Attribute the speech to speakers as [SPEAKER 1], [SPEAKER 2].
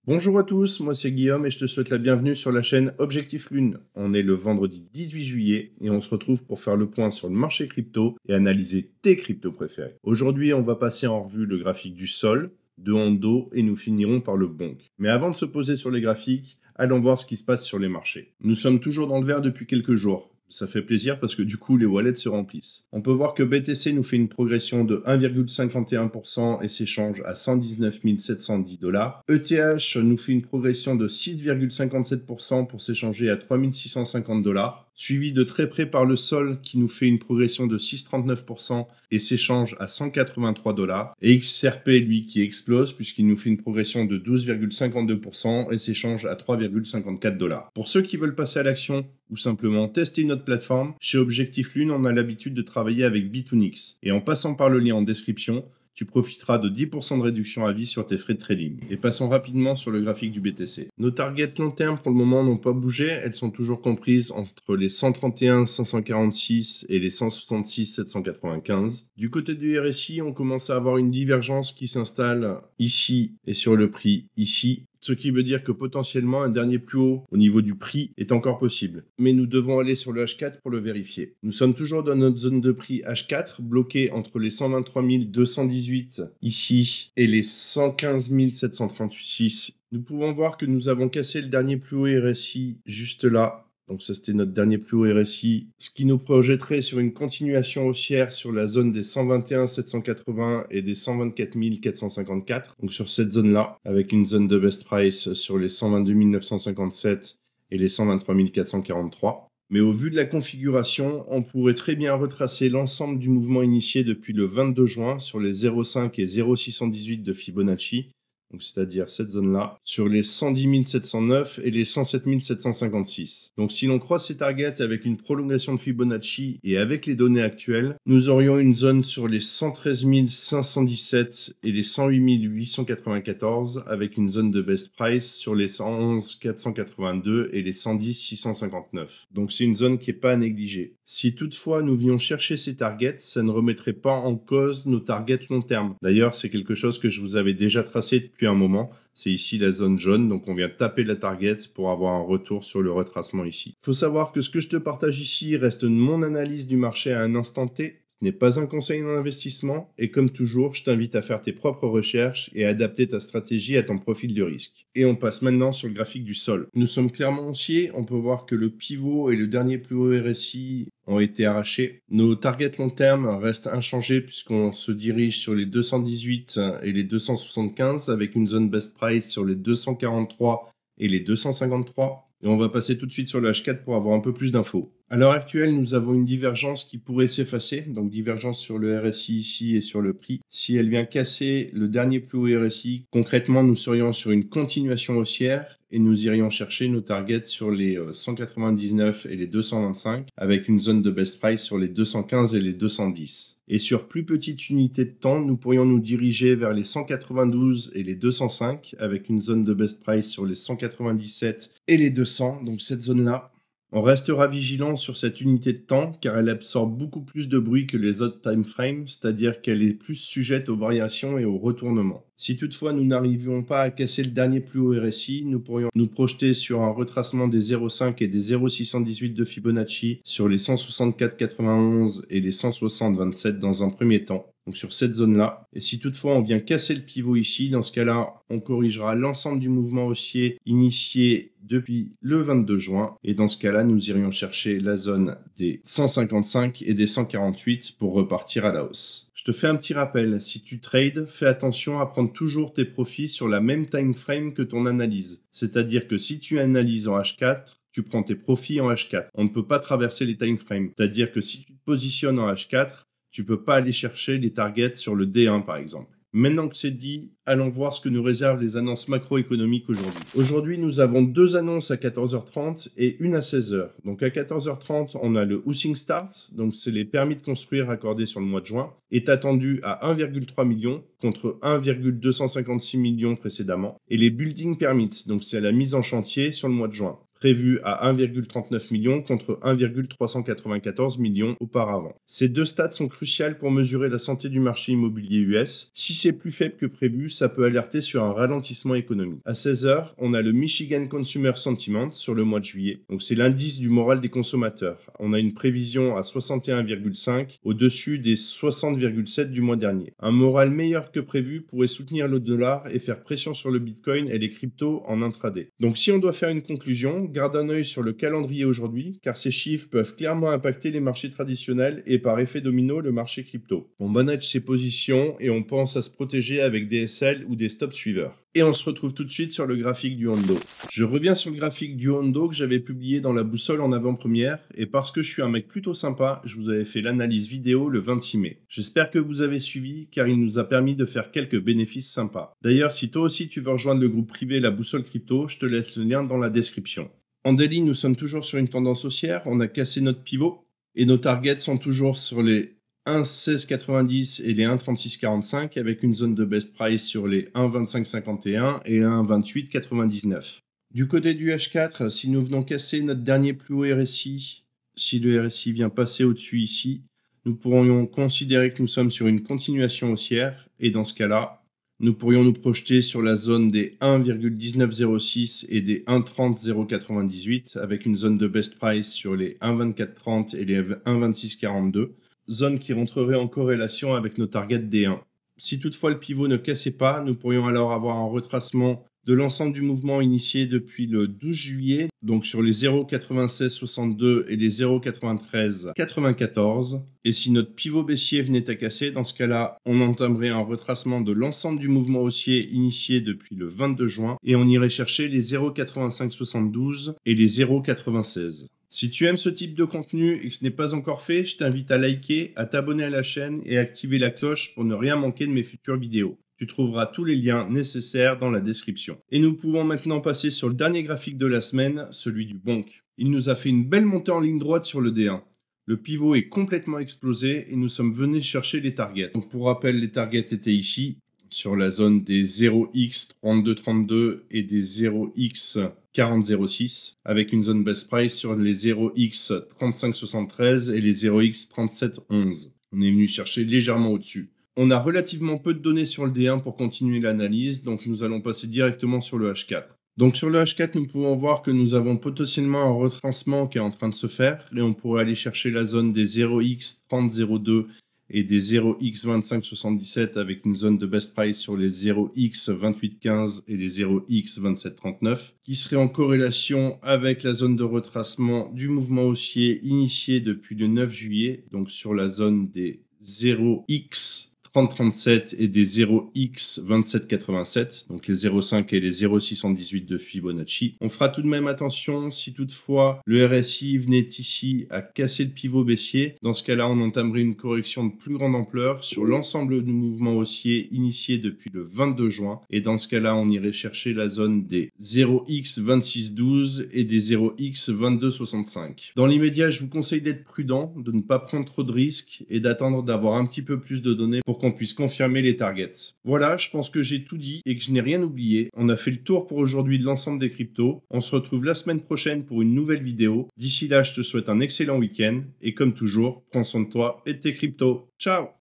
[SPEAKER 1] Bonjour à tous, moi c'est Guillaume et je te souhaite la bienvenue sur la chaîne Objectif Lune. On est le vendredi 18 juillet et on se retrouve pour faire le point sur le marché crypto et analyser tes cryptos préférés. Aujourd'hui, on va passer en revue le graphique du Sol, de Hondo et nous finirons par le Bonk. Mais avant de se poser sur les graphiques, allons voir ce qui se passe sur les marchés. Nous sommes toujours dans le vert depuis quelques jours. Ça fait plaisir parce que du coup, les wallets se remplissent. On peut voir que BTC nous fait une progression de 1,51% et s'échange à 119 710 $. ETH nous fait une progression de 6,57% pour s'échanger à 3 650 $. Suivi de très près par le Sol qui nous fait une progression de 6,39% et s'échange à 183 $. Et XRP, lui, qui explose puisqu'il nous fait une progression de 12,52% et s'échange à 3,54 $. Pour ceux qui veulent passer à l'action ou simplement tester notre plateforme, chez Objectif Lune, on a l'habitude de travailler avec Bitunix. Et en passant par le lien en description, tu profiteras de 10% de réduction à vie sur tes frais de trading. Et passons rapidement sur le graphique du BTC. Nos targets long terme pour le moment n'ont pas bougé, elles sont toujours comprises entre les 131 546 et les 166 795. Du côté du RSI, on commence à avoir une divergence qui s'installe ici et sur le prix ici. Ce qui veut dire que potentiellement un dernier plus haut au niveau du prix est encore possible. Mais nous devons aller sur le H4 pour le vérifier. Nous sommes toujours dans notre zone de prix H4, bloquée entre les 123 218 ici et les 115 736. Nous pouvons voir que nous avons cassé le dernier plus haut RSI juste là. Donc ça, c'était notre dernier plus haut RSI, ce qui nous projetterait sur une continuation haussière sur la zone des 121 780 et des 124 454. Donc sur cette zone-là, avec une zone de best price sur les 122 957 et les 123 443. Mais au vu de la configuration, on pourrait très bien retracer l'ensemble du mouvement initié depuis le 22 juin sur les 0,5 et 0,618 de Fibonacci. Donc c'est-à-dire cette zone-là, sur les 110 709 et les 107 756. Donc si l'on croise ces targets avec une prolongation de Fibonacci et avec les données actuelles, nous aurions une zone sur les 113 517 et les 108 894 avec une zone de best price sur les 111 482 et les 110 659. Donc c'est une zone qui n'est pas à négliger. Si toutefois nous venions chercher ces targets, ça ne remettrait pas en cause nos targets long terme. D'ailleurs, c'est quelque chose que je vous avais déjà tracé depuis un moment. C'est ici la zone jaune, donc on vient taper la target pour avoir un retour sur le retracement ici. Il faut savoir que ce que je te partage ici reste mon analyse du marché à un instant T. Ce n'est pas un conseil d'investissement et comme toujours, je t'invite à faire tes propres recherches et à adapter ta stratégie à ton profil de risque. Et on passe maintenant sur le graphique du Sol. Nous sommes clairement haussiers, on peut voir que le pivot et le dernier plus haut RSI ont été arrachés. Nos targets long terme restent inchangés puisqu'on se dirige sur les 218 et les 275 avec une zone best price sur les 243 et les 253. Et on va passer tout de suite sur le H4 pour avoir un peu plus d'infos. À l'heure actuelle, nous avons une divergence qui pourrait s'effacer, donc divergence sur le RSI ici et sur le prix. Si elle vient casser le dernier plus haut RSI, concrètement, nous serions sur une continuation haussière et nous irions chercher nos targets sur les 199 et les 225 avec une zone de best price sur les 215 et les 210. Et sur plus petite unité de temps, nous pourrions nous diriger vers les 192 et les 205 avec une zone de best price sur les 197 et les 200. Donc cette zone-là, on restera vigilant sur cette unité de temps car elle absorbe beaucoup plus de bruit que les autres time frames, c'est-à-dire qu'elle est plus sujette aux variations et aux retournements. Si toutefois nous n'arrivions pas à casser le dernier plus haut RSI, nous pourrions nous projeter sur un retracement des 0,5 et des 0,618 de Fibonacci sur les 164,91 et les 160,27 dans un premier temps. Donc sur cette zone-là. Et si toutefois on vient casser le pivot ici, dans ce cas-là, on corrigera l'ensemble du mouvement haussier initié depuis le 22 juin. Et dans ce cas-là, nous irions chercher la zone des 155 et des 148 pour repartir à la hausse. Je te fais un petit rappel, si tu trades, fais attention à prendre toujours tes profits sur la même time frame que ton analyse. C'est-à-dire que si tu analyses en H4, tu prends tes profits en H4. On ne peut pas traverser les time frames. C'est-à-dire que si tu te positionnes en H4, tu peux pas aller chercher les targets sur le D1 par exemple. Maintenant que c'est dit, allons voir ce que nous réservent les annonces macroéconomiques aujourd'hui. Aujourd'hui, nous avons deux annonces à 14h30 et une à 16h. Donc à 14h30, on a le Housing Starts, donc c'est les permis de construire accordés sur le mois de juin, est attendu à 1,3 million contre 1,256 million précédemment. Et les Building Permits, donc c'est la mise en chantier sur le mois de juin, prévu à 1,39 million contre 1,394 million auparavant. Ces deux stats sont cruciales pour mesurer la santé du marché immobilier US. Si c'est plus faible que prévu, ça peut alerter sur un ralentissement économique. À 16h, on a le Michigan Consumer Sentiment sur le mois de juillet. Donc c'est l'indice du moral des consommateurs. On a une prévision à 61,5 au-dessus des 60,7 du mois dernier. Un moral meilleur que prévu pourrait soutenir le dollar et faire pression sur le Bitcoin et les cryptos en intraday. Donc si on doit faire une conclusion, garde un œil sur le calendrier aujourd'hui, car ces chiffres peuvent clairement impacter les marchés traditionnels et par effet domino le marché crypto. On manage ses positions et on pense à se protéger avec des SL ou des stop suiveurs. Et on se retrouve tout de suite sur le graphique du Hondo. Je reviens sur le graphique du Hondo que j'avais publié dans la boussole en avant-première, et parce que je suis un mec plutôt sympa, je vous avais fait l'analyse vidéo le 26 mai. J'espère que vous avez suivi, car il nous a permis de faire quelques bénéfices sympas. D'ailleurs, si toi aussi tu veux rejoindre le groupe privé La Boussole Crypto, je te laisse le lien dans la description. En daily, nous sommes toujours sur une tendance haussière, on a cassé notre pivot, et nos targets sont toujours sur les 1,1690 et les 1,3645 avec une zone de best price sur les 1,2551 et les 1,2899. Du côté du H4, si nous venons casser notre dernier plus haut RSI, si le RSI vient passer au-dessus ici, nous pourrions considérer que nous sommes sur une continuation haussière et dans ce cas-là, nous pourrions nous projeter sur la zone des 1,1906 et des 1,30098 avec une zone de best price sur les 1,2430 et les 1,2642. Zone qui rentrerait en corrélation avec nos targets D1. Si toutefois le pivot ne cassait pas, nous pourrions alors avoir un retracement de l'ensemble du mouvement initié depuis le 12 juillet, donc sur les 0,9662 et les 0,9394. Et si notre pivot baissier venait à casser, dans ce cas-là, on entamerait un retracement de l'ensemble du mouvement haussier initié depuis le 22 juin et on irait chercher les 0,8572 et les 0,96. Si tu aimes ce type de contenu et que ce n'est pas encore fait, je t'invite à liker, à t'abonner à la chaîne et à activer la cloche pour ne rien manquer de mes futures vidéos. Tu trouveras tous les liens nécessaires dans la description. Et nous pouvons maintenant passer sur le dernier graphique de la semaine, celui du Bonk. Il nous a fait une belle montée en ligne droite sur le D1. Le pivot est complètement explosé et nous sommes venus chercher les targets. Donc pour rappel, les targets étaient ici, sur la zone des 0x3232 et des 0x4006, avec une zone best price sur les 0x3573 et les 0x3711. On est venu chercher légèrement au-dessus. On a relativement peu de données sur le D1 pour continuer l'analyse, donc nous allons passer directement sur le H4. Donc sur le H4, nous pouvons voir que nous avons potentiellement un retracement qui est en train de se faire, et on pourrait aller chercher la zone des 0x3002 et des 0x2577 avec une zone de best price sur les 0x2815 et les 0x2739 qui serait en corrélation avec la zone de retracement du mouvement haussier initié depuis le 9 juillet, donc sur la zone des 0x 3037 et des 0x2787, donc les 0,5 et les 0,618 de Fibonacci. On fera tout de même attention si toutefois le RSI venait ici à casser le pivot baissier. Dans ce cas-là, on entamerait une correction de plus grande ampleur sur l'ensemble du mouvement haussier initié depuis le 22 juin. Et dans ce cas-là, on irait chercher la zone des 0x2612 et des 0x2265. Dans l'immédiat, je vous conseille d'être prudent, de ne pas prendre trop de risques et d'attendre d'avoir un petit peu plus de données pour qu'on puisse confirmer les targets. Voilà, je pense que j'ai tout dit et que je n'ai rien oublié. On a fait le tour pour aujourd'hui de l'ensemble des cryptos. On se retrouve la semaine prochaine pour une nouvelle vidéo. D'ici là, je te souhaite un excellent week-end et comme toujours, prends soin de toi et de tes cryptos. Ciao!